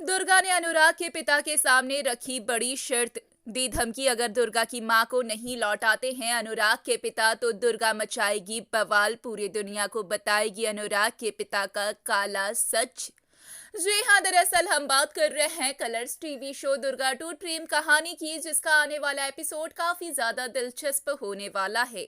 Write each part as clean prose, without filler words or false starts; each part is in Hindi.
दुर्गा ने अनुराग के पिता के सामने रखी बड़ी शर्त, दी धमकी। अगर दुर्गा की मां को नहीं लौटाते हैं अनुराग के पिता तो दुर्गा मचाएगी बवाल, पूरी दुनिया को बताएगी अनुराग के पिता का काला सच। जी हाँ, दरअसल हम बात कर रहे हैं कलर्स टीवी शो दुर्गा टू प्रेम कहानी की, जिसका आने वाला एपिसोड काफी ज्यादा दिलचस्प होने वाला है।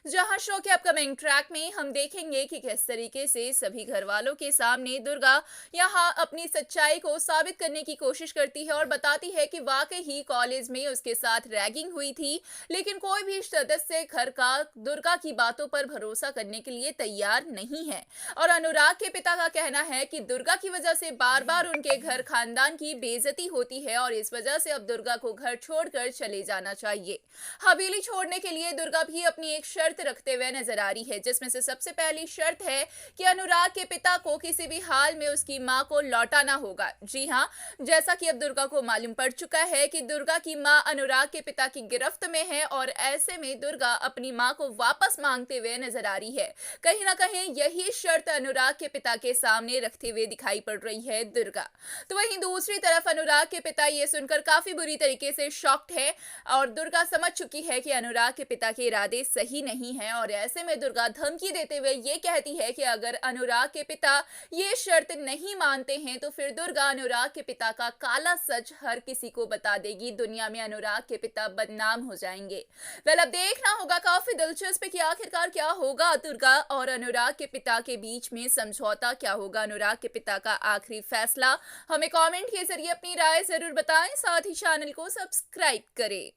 जहां शो के अपकमिंग ट्रैक में हम देखेंगे कि किस तरीके से सभी घर वालों के सामने दुर्गा यहाँ अपनी सच्चाई को साबित करने की कोशिश करती है और बताती है कि वाकई ही कॉलेज में उसके साथ रैगिंग हुई थी, लेकिन कोई भी सदस्य घर का दुर्गा की बातों पर भरोसा करने के लिए तैयार नहीं है। और अनुराग के पिता का कहना है कि दुर्गा की वजह से बार बार उनके घर खानदान की बेइज्जती होती है और इस वजह से अब दुर्गा को घर छोड़कर चले जाना चाहिए। हवेली छोड़ने के लिए दुर्गा भी अपनी एक शर्त रखते हुए नजर आ रही है, जिसमें से सबसे पहली शर्त है कि अनुराग के पिता को किसी भी हाल में उसकी मां को लौटाना होगा। जी हाँ, जैसा कि अब दुर्गा को मालूम पड़ चुका है कि दुर्गा की मां अनुराग के पिता की गिरफ्त में है और ऐसे में दुर्गा अपनी मां को वापस मांगते हुए नजर आ रही है। कहीं ना कहीं यही शर्त अनुराग के पिता के सामने रखते हुए दिखाई पड़ रही है दुर्गा। तो वहीं दूसरी तरफ अनुराग के पिता ये सुनकर काफी बुरी तरीके से शॉक्ड है और दुर्गा समझ चुकी है कि अनुराग के पिता के इरादे सही नहीं हैं और ऐसे में दुर्गा धमकी देते हुए ये कहती है कि अगर अनुराग के पिता ये शर्त नहीं मानते हैं तो फिर दुर्गा अनुराग के पिता का काला सच हर किसी को बता देगी। दुनिया में अनुराग के पिता बदनाम हो जाएंगे। वेल, अब देखना होगा, काफी दिलचस्प है कि आखिरकार क्या होगा। दुर्गा और अनुराग के पिता के बीच में समझौता क्या होगा, अनुराग के पिता का आखिरी फैसला। हमें कमेंट के जरिए अपनी राय जरूर बताएं, साथ ही चैनल को सब्सक्राइब करें।